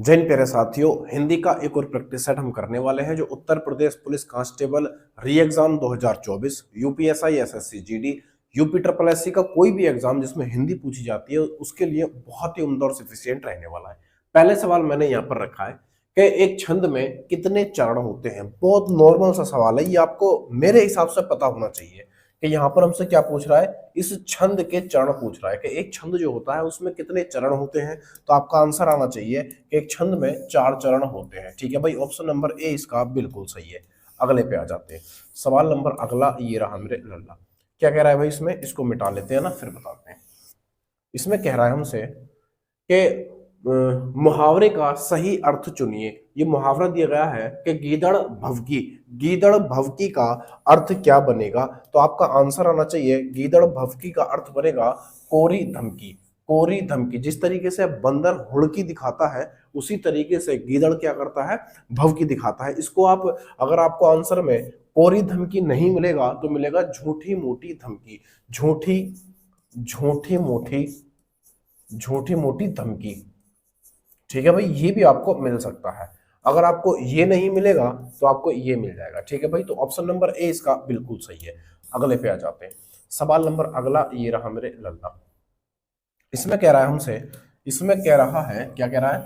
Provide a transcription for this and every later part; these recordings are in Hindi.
जय हिंद प्यारे साथियों, हिंदी का एक और प्रैक्टिस सेट हम करने वाले हैं जो Uttar Pradesh police constable re exam 2024, UPSI, SSC GD, UP triple SC का कोई भी एग्जाम जिसमें हिंदी पूछी जाती है उसके लिए बहुत ही उम्दा और सफिशिएंट रहने वाला है। पहले सवाल मैंने यहाँ पर रखा है कि एक छंद में कितने चरण होते हैं। बहुत नॉर्मल सा सवाल है, ये आपको मेरे हिसाब से पता होना चाहिए कि यहाँ पर हमसे क्या पूछ रहा है। इस छंद के चरण पूछ रहा है कि एक छंद जो होता है उसमें कितने चरण होते हैं। तो आपका आंसर आना चाहिए कि एक छंद में 4 चरण होते हैं। ठीक है भाई, ऑप्शन नंबर ए इसका बिल्कुल सही है। अगले पे आ जाते हैं। सवाल नंबर अगला ये रहा मेरे लल्ला। क्या कह रहा है भाई इसमें, इसको मिटा लेते हैं ना फिर बताते हैं। इसमें कह रहा है हमसे कि मुहावरे का सही अर्थ चुनिए। ये मुहावरा दिया गया है कि गीदड़ भवकी, गीदड़ भवकी का अर्थ क्या बनेगा। तो आपका आंसर आना चाहिए गीदड़ भवकी का अर्थ बनेगा कोरी धमकी। कोरी धमकी, जिस तरीके से बंदर हुड़की दिखाता है उसी तरीके से गीदड़ क्या करता है, भवकी दिखाता है। इसको आप, अगर आपको आंसर में कोरी धमकी नहीं मिलेगा तो मिलेगा झूठी मोटी धमकी। झूठी झूठी मोटी झूठी मोटी धमकी। ठीक है भाई, ये भी आपको मिल सकता है। अगर आपको ये नहीं मिलेगा तो आपको ये मिल जाएगा। ठीक है भाई, तो ऑप्शन नंबर ए इसका बिल्कुल सही है। अगले पे आ जाते हैं। सवाल नंबर अगला ये रहा मेरे लल्ला। इसमें कह रहा है हमसे, इसमें कह रहा है, क्या कह रहा है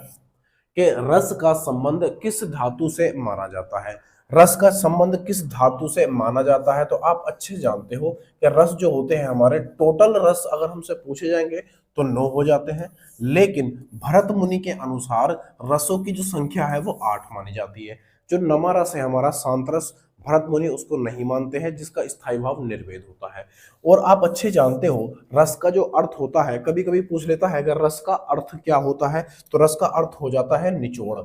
कि रस का संबंध किस धातु से माना जाता है। रस का संबंध किस धातु से माना जाता है। तो आप अच्छे जानते हो कि रस जो होते हैं हमारे, टोटल रस अगर हमसे पूछे जाएंगे तो 9 हो जाते हैं, लेकिन भरत मुनि के अनुसार रसों की जो संख्या है वो 8 मानी जाती है। जो नमा रस है हमारा, शांत रस, भरत मुनि उसको नहीं मानते हैं, जिसका स्थायी भाव निर्वेद होता है। और आप अच्छे जानते हो रस का जो अर्थ होता है, कभी कभी पूछ लेता है अगर रस का अर्थ क्या होता है, तो रस का अर्थ हो जाता है निचोड़।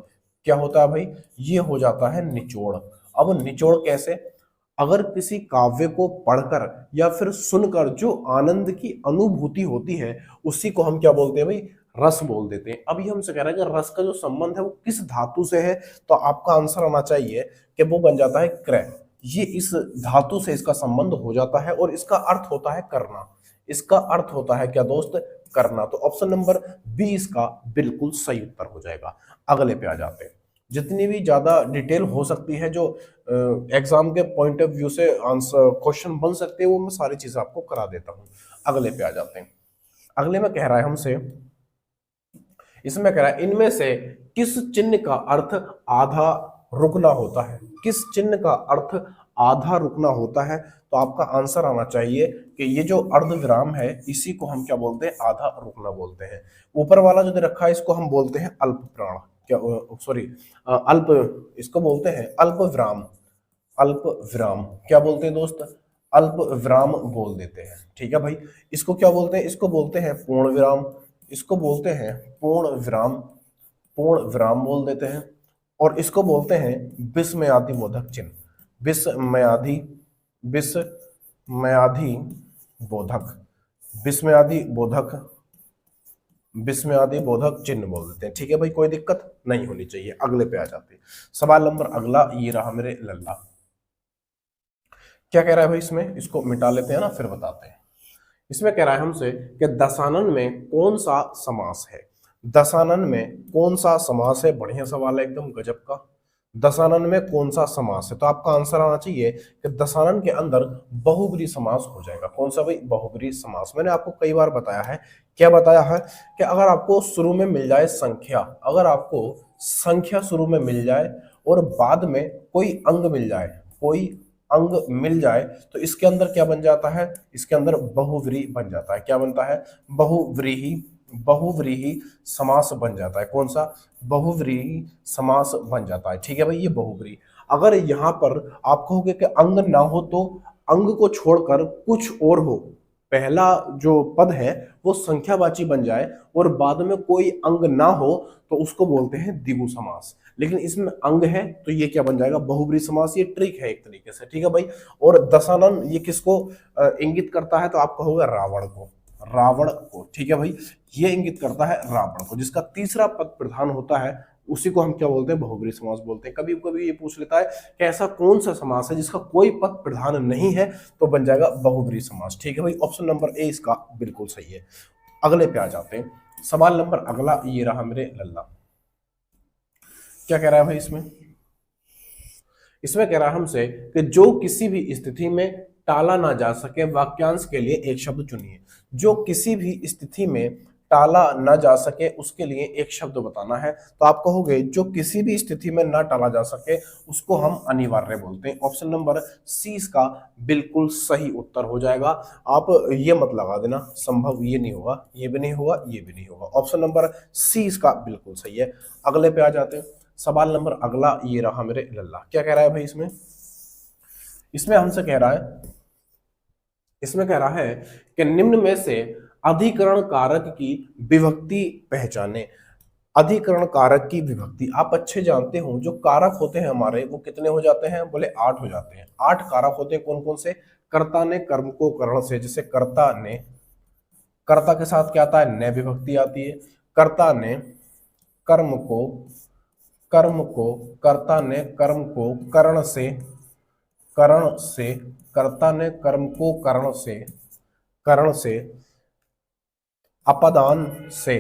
क्या होता है भाई, ये हो जाता है निचोड़। अब निचोड़ कैसे, अगर किसी काव्य को पढ़कर या फिर सुनकर जो आनंद की अनुभूति होती है उसी को हम क्या बोलते हैं भाई, रस बोल देते हैं। अभी हमसे कह रहा है कि रस का जो संबंध है वो किस धातु से है। तो आपका आंसर आना चाहिए कि वो बन जाता है क्रय। ये इस धातु से इसका संबंध हो जाता है और इसका अर्थ होता है करना। इसका अर्थ होता है क्या दोस्त, करना। तो ऑप्शन नंबर बी इसका बिल्कुल सही उत्तर हो जाएगा। अगले पे आ जाते हैं। जितनी भी ज्यादा डिटेल हो सकती है जो एग्जाम के पॉइंट ऑफ व्यू से आंसर क्वेश्चन बन सकते हैं वो मैं सारी चीजें आपको करा देता हूं। अगले पे आ जाते हैं। अगले में कह रहा है हमसे, इसमें कह रहा है इनमें से किस चिन्ह का अर्थ आधा रुकना होता है। किस चिन्ह का अर्थ आधा रुकना होता है। तो आपका आंसर आना चाहिए कि ये जो अर्ध विराम है इसी को हम क्या बोलते हैं, आधा रुकना बोलते हैं। ऊपर वाला जो दे रखा है इसको हम बोलते हैं अल्प प्राण, क्या सॉरी अल्प, इसको बोलते हैं अल्प विराम। अल्प विराम क्या बोलते हैं दोस्त, अल्प विराम बोल देते हैं। ठीक है भाई, इसको क्या बोलते हैं, इसको बोलते हैं पूर्ण विराम। इसको बोलते हैं पूर्ण विराम, पूर्ण विराम बोल देते हैं। और इसको बोलते हैं विस्मयादि बोधक चिन्ह। विस्मयादि, विस्मयादि बोधक, विस्मयादि बोधक, विस्मयादि बोधक चिन्ह बोल देते हैं। ठीक है भाई, कोई दिक्कत नहीं होनी चाहिए। अगले पे आ जाते हैं। सवाल नंबर अगला ये रहा मेरे लल्ला। क्या कह रहा है भाई इसमें, इसको मिटा लेते हैं ना फिर बताते हैं। इसमें कह रहा है हमसे कि दशानन में कौन सा समास है। दशानन में कौन सा समास है, बढ़िया सवाल है एकदम गजब का। दशानन में कौन सा समास है। तो आपका आंसर आना चाहिए कि दशानन के अंदर बहुब्री समास हो जाएगा। कौन सा भाई, बहुब्री समास। मैंने आपको कई बार बताया है, क्या बताया है कि अगर आपको शुरू में मिल जाए संख्या, अगर आपको संख्या शुरू में मिल जाए और बाद में कोई अंग मिल जाए, कोई अंग मिल जाए, तो इसके अंदर क्या बन जाता है, इसके अंदर बहुव्रीहि बन जाता है। क्या बनता है, बहुव्रीहि, बहुव्रीहि समास बन जाता है। कौन सा, बहुव्रीहि समास बन जाता है। ठीक है भाई, ये बहुव्रीहि। अगर यहाँ पर आप कहोगे कि अंग ना हो तो अंग को छोड़कर कुछ और हो, पहला जो पद है वो संख्यावाची बन जाए और बाद में कोई अंग ना हो तो उसको बोलते हैं द्विगु समास। लेकिन इसमें अंग है तो ये क्या बन जाएगा, बहुब्रीहि समास। ये ट्रिक है एक तरीके से। ठीक है भाई, और दशानन ये किसको इंगित करता है, तो आप कहोगे रावण को, रावण को। ठीक है भाई, ये इंगित करता है रावण को, जिसका तीसरा पद प्रधान होता है उसी को हम क्या बोलते हैं, बहुब्रीहि समास बोलते हैं। कभी कभी ये पूछ लेता है कि ऐसा कौन सा समास है जिसका कोई पद प्रधान नहीं है, तो बन जाएगा बहुब्रीहि समास। ठीक है भाई, ऑप्शन नंबर ए इसका बिल्कुल सही है। अगले पे आ जाते हैं। सवाल नंबर अगला ये रहा मेरे लल्ला। क्या कह रहा है भाई इसमें? इसमें कह रहा है हमसे कि जो किसी भी स्थिति में टाला ना जा सके, वाक्यांश के लिए एक शब्द चुनिए। जो किसी भी स्थिति में टाला ना जा सके उसके लिए एक शब्द बताना है। तो आप कहोगे जो किसी भी स्थिति में ना टाला जा सके उसको हम अनिवार्य बोलते हैं। ऑप्शन नंबर सी इसका बिल्कुल सही उत्तर हो जाएगा। आप ये मत लगा देना संभव ये नहीं होगा, ये भी नहीं होगा, ये भी नहीं होगा। ऑप्शन नंबर सी इसका बिल्कुल सही है। अगले पे आ जाते हैं। सवाल नंबर अगला ये रहा मेरे लल्ला। क्या कह रहा है भाई इसमें? इसमें हमसे कह रहा है, इसमें कह रहा है कि निम्न में से अधिकरण कारक की विभक्ति पहचाने। अधिकरण कारक की विभक्ति आप अच्छे जानते हो, जो कारक होते हैं हमारे वो कितने हो जाते हैं? बोले 8 हो जाते हैं। 8 कारक होते हैं। कौन कौन से? कर्ता ने कर्म को करण से, जैसे कर्ता ने, कर्ता के साथ क्या आता है? ने विभक्ति आती है। कर्ता ने कर्म को, कर्म को, कर्ता ने कर्म को करण से, करण से, कर्ता ने कर्म को करण से, करण से, अपदान से,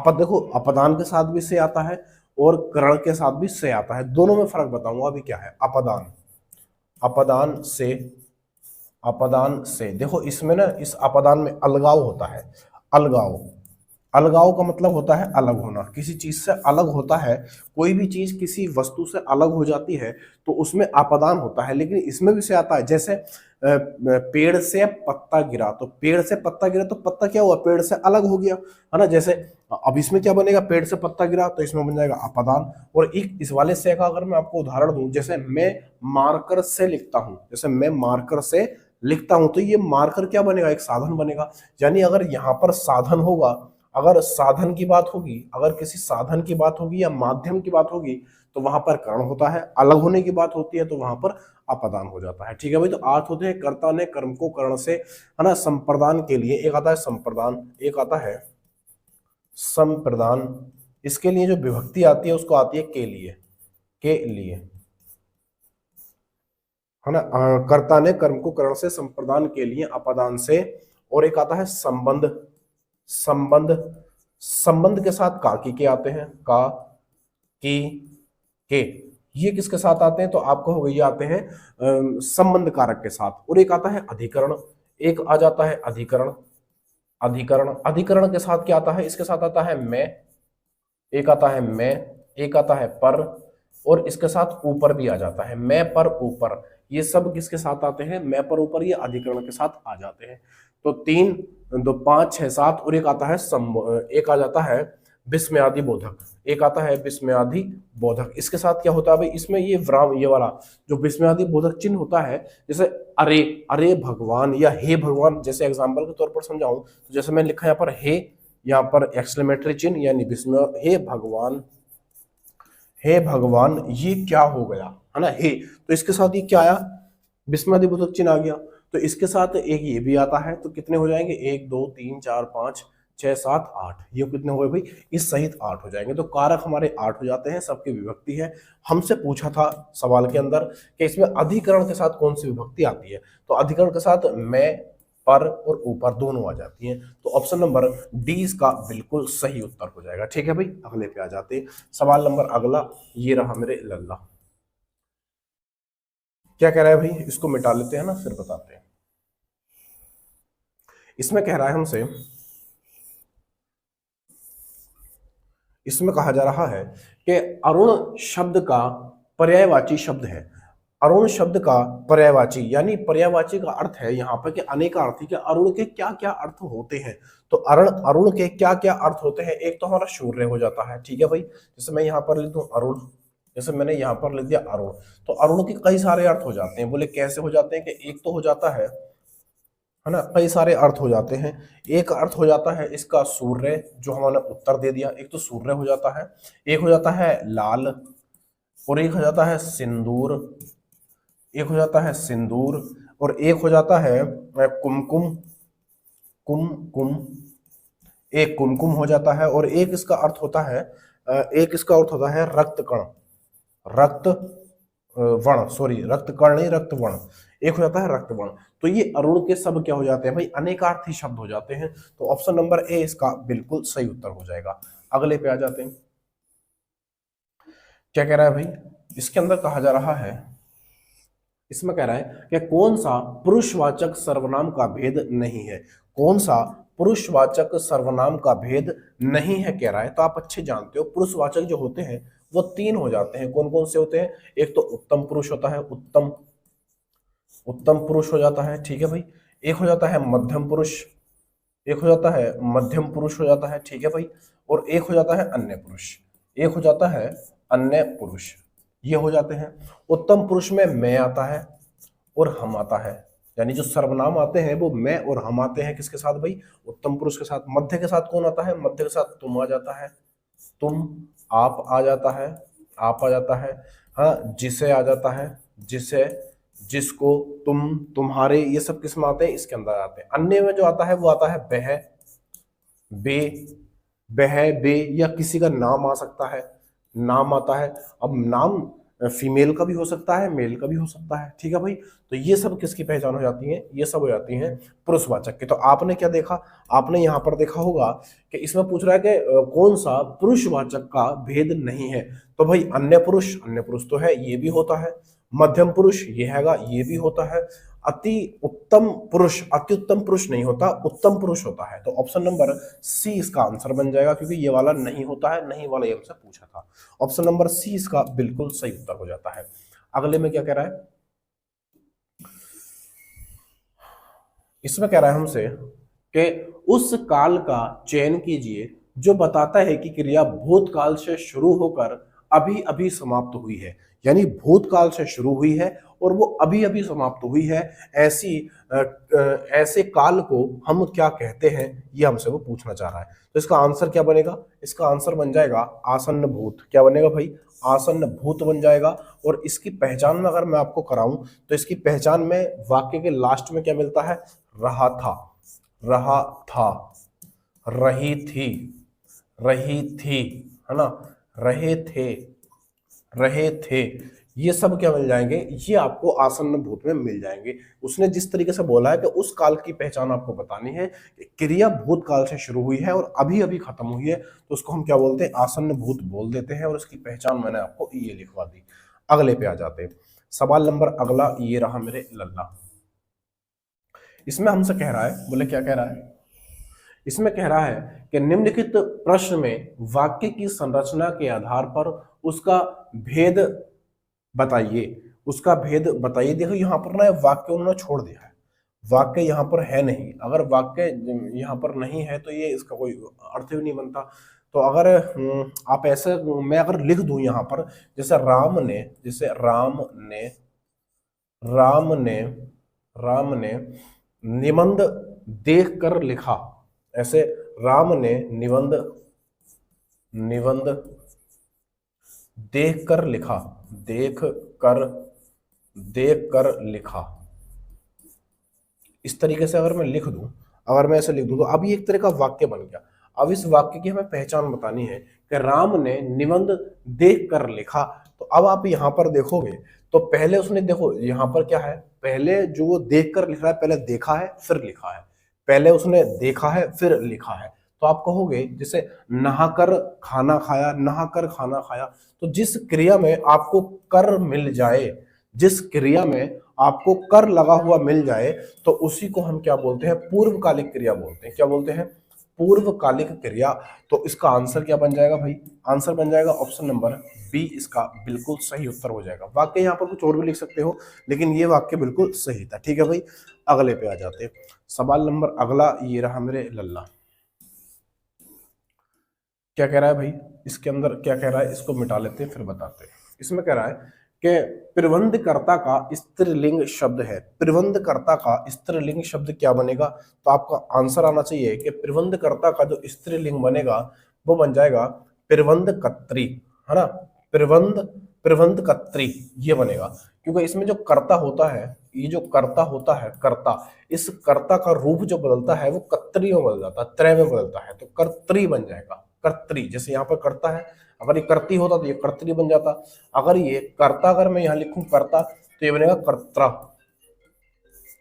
देखो अपदान के साथ भी से आता है और करण के साथ भी से आता है। दोनों में फर्क बताऊंगा अभी क्या है। अपदान, अपदान से, अपदान से। देखो इसमें ना, इस अपदान में अलगाव होता है। अलगाव, अलगाव का मतलब होता है अलग होना, किसी चीज से अलग होता है। कोई भी चीज किसी वस्तु से अलग हो जाती है तो उसमें अपदान होता है। लेकिन इसमें भी से आता है, जैसे पेड़ से पत्ता गिरा, तो पेड़ से पत्ता गिरा तो पत्ता क्या हुआ? पेड़ से अलग हो गया, है ना। जैसे अब इसमें क्या बनेगा? पेड़ से पत्ता गिरा तो इसमें बन जाएगा अपदान। और एक इस वाले से का अगर मैं आपको उदाहरण दूं, जैसे मैं मार्कर से लिखता हूं, जैसे मैं मार्कर से लिखता हूं, तो ये मार्कर क्या बनेगा? एक साधन बनेगा। यानी अगर यहाँ पर साधन होगा, अगर साधन की बात होगी, अगर किसी साधन की बात होगी या माध्यम की बात होगी तो वहां पर करण होता है। अलग होने की बात होती है तो वहां पर अपदान हो जाता है। ठीक है भाई। तो 8 होते हैं। कर्ता ने कर्म को करण से, है ना, संप्रदान के लिए। एक आता है संप्रदान, एक आता है संप्रदान। इसके लिए जो विभक्ति आती है उसको आती है के लिए, के लिए, है ना। कर्ता ने कर्म को करण से, संप्रदान के लिए, अपदान से। और एक आता है संबंध, संबंध, संबंध के साथ का की के आते हैं, का की के। ये किसके साथ आते हैं? तो आपको हो गई आते हैं संबंध कारक के साथ। और एक आता है अधिकरण, एक आ जाता है अधिकरण, अधिकरण, अधिकरण के साथ क्या आता है? इसके साथ आता है मैं, एक आता है मैं, एक आता है पर, और इसके साथ ऊपर भी आ जाता है, मैं पर ऊपर। ये सब किसके साथ आते हैं? मैं पर ऊपर, ये अधिकरण के साथ आ जाते हैं। तो 3 2 5 6 7। और एक आता है एक आ जाता है विस्मयादि बोधक, एक आता है विस्मयादि बोधक। इसके साथ क्या होता है भाई? इसमें ये ये वाला जो विस्मयादि बोधक चिन्ह होता है, जैसे अरे, अरे भगवान या हे भगवान, जैसे एग्जांपल के तौर पर समझाऊं तो जैसे मैं लिखा यहाँ पर हे, यहाँ पर एक्सक्लेमेटरी चिन्ह यानी विस्मय, हे भगवान, हे भगवान, ये क्या हो गया, है ना, हे। तो इसके साथ ये क्या आया? विस्मयादि बोधक चिन्ह आ गया। तो इसके साथ एक ये भी आता है। तो कितने हो जाएंगे? 1 2 3 4 5 6 7 8। ये कितने हुए भाई? इस सहित 8 हो जाएंगे। तो कारक हमारे 8 हो जाते हैं, सबकी विभक्ति है। हमसे पूछा था सवाल के अंदर कि इसमें अधिकरण के साथ कौन सी विभक्ति आती है? तो अधिकरण के साथ मैं, पर और ऊपर दोनों आ जाती हैं। तो ऑप्शन नंबर डी इसका बिल्कुल सही उत्तर हो जाएगा। ठीक है भाई। अगले पे आ जाते हैं। सवाल नंबर अगला ये रहा मेरे लल्ला। क्या कह रहा है भाई? इसको मिटा लेते हैं ना, फिर बताते हैं। इसमें कह रहा है हमसे, इसमें कहा जा रहा है कि अरुण शब्द का पर्यायवाची शब्द है। अरुण शब्द का पर्यायवाची यानी पर्यायवाची का अर्थ है यहाँ पर कि अनेकार्थी, कि अरुण के क्या क्या अर्थ होते हैं। तो अरुण, अरुण के क्या क्या अर्थ होते हैं? एक तो हमारा शून्य हो जाता है। ठीक है भाई। जैसे मैं यहाँ पर लिख दूं अरुण, जैसे मैंने यहाँ पर लिख दिया अरुण, तो अरुण के कई सारे अर्थ हो जाते हैं। बोले कैसे हो जाते हैं? कि एक तो हो जाता है ना, कई सारे अर्थ हो जाते हैं। एक अर्थ हो जाता है इसका सूर्य, जो हमने उत्तर दे दिया, एक तो सूर्य हो जाता है। एक हो जाता है लाल, और एक हो जाता है सिंदूर, एक हो जाता है सिंदूर, और एक हो जाता है कुमकुम, कुमकुम, एक कुमकुम हो जाता है। और एक इसका अर्थ होता है, एक इसका अर्थ होता है रक्त कण, रक्त वर्ण, सॉरी रक्त कण नहीं, रक्त वर्ण। एक हो जाता है रक्त वर्ण। तो ये अरुण के सब क्या हो जाते हैं भाई? अनेकार्थी शब्द हो जाते हैं। तो ऑप्शन नंबर ए इसका बिल्कुल सही उत्तर हो जाएगा। अगले पे आ जाते हैं। क्या कह रहा है भाई, इसके अंदर कहा जा रहा है, इसमें कह रहा है कि कौन सा पुरुषवाचक सर्वनाम का भेद नहीं है, कौन सा पुरुषवाचक सर्वनाम का भेद नहीं है कह रहा है। तो आप अच्छे जानते हो पुरुषवाचक जो होते हैं वो तीन हो जाते हैं। कौन कौन से होते हैं? एक तो उत्तम पुरुष होता है, उत्तम उत्तम पुरुष हो जाता है, ठीक है भाई। एक हो जाता है मध्यम पुरुष, एक हो जाता है मध्यम पुरुष हो जाता है, ठीक है भाई। और एक हो जाता है अन्य पुरुष, एक हो जाता है अन्य पुरुष, ये हो जाते हैं। उत्तम पुरुष में मैं आता है और हम आता है, यानी जो सर्वनाम आते हैं वो मैं और हम आते हैं। किसके साथ भाई? उत्तम पुरुष के साथ। मध्य के साथ कौन आता है? मध्य के साथ तुम आ जाता है, तुम, आप आ जाता है, आप आ जाता है, हाँ, जिसे आ जाता है, जिसे, जिसको, तुम, तुम्हारे, ये सब किस में आते हैं? इसके अंदर आते हैं। अन्य में जो आता है वो आता है बह, बे, बह, बे, या किसी का नाम आ सकता है, नाम आता है। अब नाम फीमेल का भी हो सकता है, मेल का भी हो सकता है, ठीक है भाई। तो ये सब किसकी पहचान हो जाती है? ये सब हो जाती हैं पुरुषवाचक की। तो आपने क्या देखा? आपने यहाँ पर देखा होगा कि इसमें पूछ रहा है कि कौन सा पुरुषवाचक का भेद नहीं है। तो भाई अन्य पुरुष, अन्य पुरुष तो है, ये भी होता है। मध्यम पुरुष ये हैगा, ये भी होता है। अति उत्तम पुरुष, अति उत्तम पुरुष नहीं होता, उत्तम पुरुष होता है। तो ऑप्शन नंबर सी इसका आंसर बन जाएगा, क्योंकि ये वाला नहीं होता है, नहीं वाला ये हमसे पूछा था। ऑप्शन नंबर सी इसका बिल्कुल सही उत्तर हो जाता है। अगले में क्या कह रहा है? इसमें कह रहा है हमसे कि उस काल का चयन कीजिए जो बताता है कि क्रिया भूतकाल से शुरू होकर अभी अभी समाप्त हुई है, यानी भूतकाल से शुरू हुई है और वो अभी अभी समाप्त हुई है। ऐसे काल को हम क्या कहते हैं, ये हमसे वो पूछना चाह रहा है। तो इसका आंसर क्या बनेगा? इसका आंसर बन जाएगा आसन्न भूत। क्या बनेगा भाई? आसन्न भूत बन जाएगा। और इसकी पहचान में अगर मैं आपको कराऊं तो इसकी पहचान में वाक्य के लास्ट में क्या मिलता है? रहा था, रहा था, रही थी, रही थी, है ना, रहे थे, रहे थे, ये सब क्या मिल जाएंगे? ये आपको आसन्न भूत में मिल जाएंगे। उसने जिस तरीके से बोला है कि उस काल की पहचान आपको बतानी है, क्रिया भूतकाल से शुरू हुई है और अभी अभी खत्म हुई है, तो उसको हम क्या बोलते हैं? आसन्न भूत बोल देते हैं। और इसकी पहचान मैंने आपको ये लिखवा दी। अगले पे आ जाते हैं। सवाल नंबर अगला ये रहा मेरे लल्ला। इसमें हमसे कह रहा है, बोले क्या कह रहा है? इसमें कह रहा है कि निम्नलिखित प्रश्न में वाक्य की संरचना के आधार पर उसका भेद बताइए, उसका भेद बताइए। देखो यहाँ पर ना वाक्य उन्होंने छोड़ दिया है, वाक्य यहाँ पर है नहीं। अगर वाक्य यहाँ पर नहीं है तो ये इसका कोई अर्थ भी नहीं बनता। तो अगर आप ऐसे, मैं अगर लिख दूं यहाँ पर, जैसे राम ने, जैसे राम ने राम ने निबंध देख कर लिखा, ऐसे राम ने निबंध निबंध देख कर लिखा, देख कर लिखा, इस तरीके से अगर मैं लिख दूं, अगर मैं ऐसे लिख दूं तो अब ये एक तरह का वाक्य बन गया। अब इस वाक्य की हमें पहचान बतानी है कि राम ने निबंध देख कर लिखा। तो अब आप यहां पर देखोगे तो पहले उसने, देखो यहां पर क्या है, पहले जो वो देख कर लिख रहा है, पहले देखा है फिर लिखा है, पहले उसने देखा है फिर लिखा है। तो आप कहोगे जैसे नहाकर खाना खाया, नहाकर खाना खाया। तो जिस क्रिया में आपको कर मिल जाए, जिस क्रिया में आपको कर लगा हुआ मिल जाए, तो उसी को हम क्या बोलते हैं? पूर्वकालिक क्रिया बोलते हैं। क्या बोलते हैं? पूर्वकालिक क्रिया। तो इसका आंसर क्या बन जाएगा भाई? आंसर बन जाएगा ऑप्शन नंबर बी, इसका बिल्कुल सही उत्तर हो जाएगा। वाक्य यहाँ पर कुछ और भी लिख सकते हो, लेकिन ये वाक्य बिल्कुल सही था, ठीक है भाई। अगले पे आ जाते हैं। सवाल नंबर अगला ये रहा मेरे लल्ला। क्या कह रहा है भाई? इसके अंदर क्या कह रहा है, इसको मिटा लेते हैं फिर बताते हैं। इसमें कह रहा है कि प्रबंधकर्ता का स्त्रीलिंग शब्द है। प्रबंधकर्ता का स्त्रीलिंग शब्द क्या बनेगा? तो आपका आंसर आना चाहिए कि प्रबंधकर्ता का जो स्त्रीलिंग बनेगा वो बन जाएगा प्रबंधकत्री, है ना, प्रबंधकत्री ये बनेगा। क्योंकि इसमें जो कर्ता होता है, ये जो कर्ता होता है, कर्ता, इस कर्ता का रूप जो बदलता है वो कत्री में बदल जाता है, त्रय में बदलता है, तो कर्त्री बन जाएगा, कर्त्री। जैसे यहाँ पर कर्ता है, अगर ये कर्ती होता तो ये कर्त्री बन जाता। अगर ये कर्ता, अगर मैं यहाँ लिखूं कर्ता, तो ये बनेगा कर्त्रा,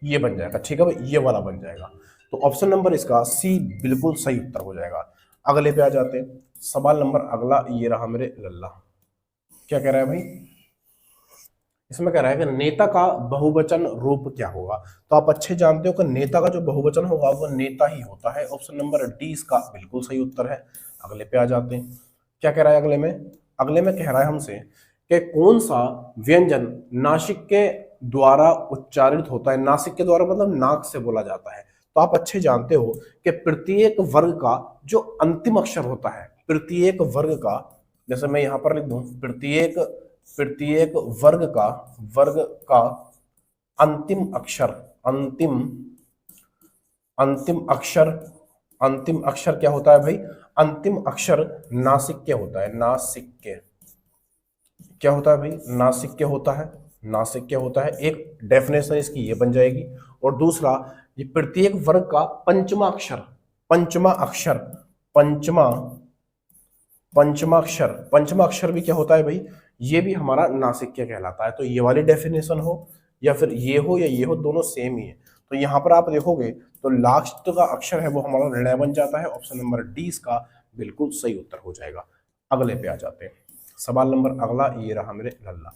ये बन जाएगा, ठीक है भाई, ये वाला बन जाएगा। तो ऑप्शन नंबर इसका सी बिल्कुल सही उत्तर हो जाएगा। अगले पे आ जाते हैं। सवाल नंबर अगला ये रहा मेरे लल्ला। क्या कह रहा है भाई, इसमें कह रहा है कि नेता का बहुवचन रूप क्या होगा। तो आप अच्छे जानते हो कि नेता का जो बहुवचन होगा वो नेता ही होता है। ऑप्शन नंबर डी इसका बिल्कुल सही उत्तर है। अगले पे आ जाते हैं। क्या कह रहा है अगले में, अगले में कह रहा है हमसे कि कौन सा व्यंजन नासिक के द्वारा उच्चारित होता है। नासिक के द्वारा मतलब नाक से बोला जाता है। तो आप अच्छे जानते हो कि प्रत्येक वर्ग का जो अंतिम अक्षर होता है, प्रत्येक वर्ग का, जैसे मैं यहां पर लिख दूं, प्रत्येक वर्ग का अंतिम अक्षर, अंतिम अक्षर क्या होता है भाई, अंतिम अक्षर नासिक्य होता है। नासिक्य क्या होता है भाई, नासिक्य होता है, नासिक्य होता है। एक डेफिनेशन इसकी ये बन जाएगी। और दूसरा, ये प्रत्येक वर्ग का पंचमा अक्षर, पंचमा अक्षर भी क्या होता है भाई, ये भी हमारा नासिक्य कहलाता है। तो ये वाली डेफिनेशन हो या फिर ये हो या ये हो, दोनों सेम ही है। तो यहां पर आप देखोगे तो लास्ट का अक्षर है वो हमारा निर्णय बन जाता है। ऑप्शन नंबर डी इसका बिल्कुल सही उत्तर हो जाएगा। अगले पे आ जाते हैं। सवाल नंबर अगला ये रहा मेरे लल्ला।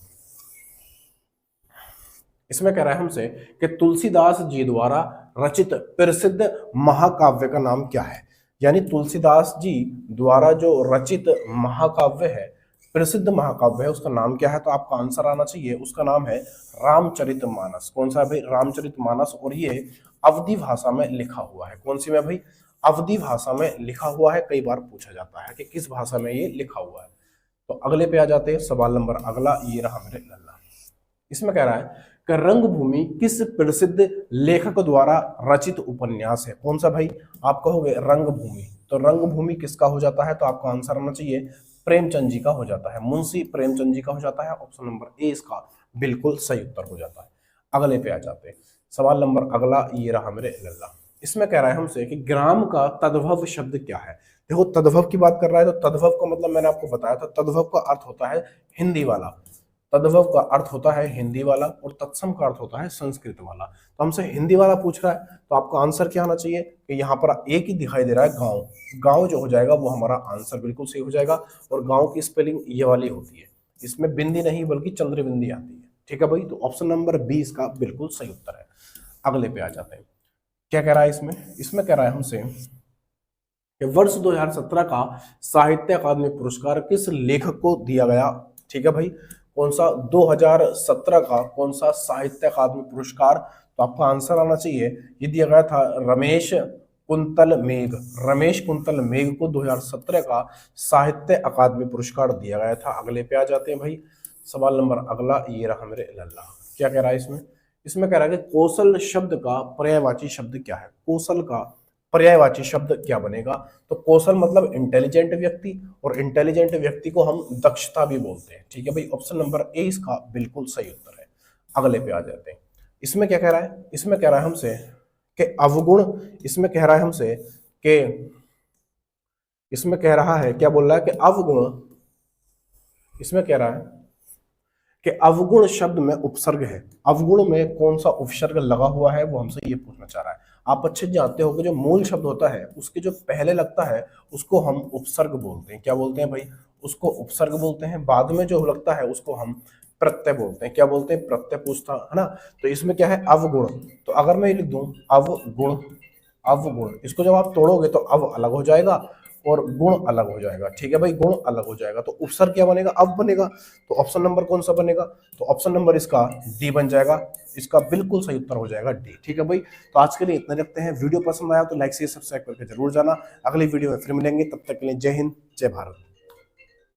इसमें कह रहा है हमसे कि तुलसीदास जी द्वारा रचित प्रसिद्ध महाकाव्य का नाम क्या है। यानी तुलसीदास जी द्वारा जो रचित महाकाव्य है, प्रसिद्ध महाकाव्य है, उसका नाम क्या है। तो आपका आंसर आना चाहिए, उसका नाम है रामचरितमानस। कौन सा है भाई, रामचरितमानस। और ये अवधी भाषा में लिखा हुआ है। कौन सी में भाई, अवधी भाषा में लिखा हुआ है। कई बार पूछा जाता है कि किस भाषा में ये लिखा हुआ है। तो अगले पे आ जाते हैं। सवाल नंबर अगला ये रहा मेरे लल्ला। इसमें कह रहा है कि रंगभूमि किस प्रसिद्ध लेखक द्वारा रचित उपन्यास है। कौन सा भाई, आप कहोगे रंगभूमि। तो रंगभूमि किसका हो जाता है, तो आपका आंसर आना चाहिए प्रेमचंद जी का हो जाता है, मुंशी प्रेमचंद जी का हो जाता है। ऑप्शन नंबर ए इसका बिल्कुल सही उत्तर हो जाता है। अगले पे आ जाते हैं। सवाल नंबर अगला ये रहा मेरे लल्ला। इसमें कह रहा है हमसे कि ग्राम का तद्भव शब्द क्या है। देखो तद्भव की बात कर रहा है, तो तद्भव का मतलब मैंने आपको बताया था, तद्भव का अर्थ होता है हिंदी वाला। तद्भव का अर्थ होता है हिंदी वाला और तत्सम का अर्थ होता है संस्कृत वाला। तो हमसे हिंदी वाला पूछ रहा है, तो आपका आंसर क्या आना चाहिए कि यहाँ पर एक ही दिखाई दे रहा है, गांव। गांव जो हो जाएगा वो हमारा आंसर बिल्कुल सही हो जाएगा। और गांव की स्पेलिंग ये वाली होती है, इसमें बिंदी नहीं बल्कि चंद्र बिंदी आती है। ठीक है भाई, तो ऑप्शन नंबर बी इसका बिल्कुल सही उत्तर है। अगले पे आ जाते हैं। क्या कह रहा है इसमें, इसमें कह रहा है हमसे कि वर्ष 2017 का साहित्य अकादमी पुरस्कार किस लेखक को दिया गया। ठीक है भाई, कौन सा 2017 का कौन सा साहित्य अकादमी पुरस्कार। तो आपका आंसर आना चाहिए, ये दिया गया था रमेश कुंतल मेघ। रमेश कुंतल मेघ को 2017 का साहित्य अकादमी पुरस्कार दिया गया था। अगले पे आ जाते हैं भाई। सवाल नंबर अगला ये रहा मेरे लल्ला। क्या कह रहा है इसमें, इसमें कह रहा है कि कौशल शब्द का पर्यायवाची शब्द क्या है। कौशल का पर्यायवाची शब्द क्या बनेगा। तो कौशल मतलब इंटेलिजेंट व्यक्ति, और इंटेलिजेंट व्यक्ति को हम दक्षता भी बोलते हैं। ठीक है भाई, ऑप्शन नंबर ए इसका बिल्कुल सही उत्तर है। अगले पे आ जाते हैं। इसमें क्या कह रहा है, इसमें कह रहा है हमसे कि अवगुण, इसमें कह रहा है हमसे कि, इसमें कह रहा है क्या बोल रहा है कि अवगुण, इसमें कह रहा है कि अवगुण शब्द में उपसर्ग है। अवगुण में कौन सा उपसर्ग लगा हुआ है वो हमसे ये पूछना चाह रहा है। आप अच्छे जानते हो कि जो मूल शब्द होता है उसके जो पहले लगता है उसको हम उपसर्ग बोलते हैं। क्या बोलते हैं भाई, उसको उपसर्ग बोलते हैं। बाद में जो लगता है उसको हम प्रत्यय बोलते हैं। क्या बोलते हैं, प्रत्यय पूछता है ना। तो इसमें क्या है, अवगुण। तो अगर मैं ये लिख दूं अवगुण, अवगुण, इसको जब आप तोड़ोगे तो अव अलग हो जाएगा और गुण अलग हो जाएगा। ठीक है भाई, गुण अलग हो जाएगा। तो उपसर्ग क्या बनेगा, अब बनेगा। तो ऑप्शन नंबर कौन सा बनेगा, तो ऑप्शन नंबर इसका डी बन जाएगा। इसका बिल्कुल सही उत्तर हो जाएगा डी। ठीक है भाई, तो आज के लिए इतना रखते हैं। वीडियो पसंद आया तो लाइक से सब्सक्राइब करके जरूर जाना। अगली वीडियो में फिर मिलेंगे, तब तक के लिए जय हिंद जय भारत।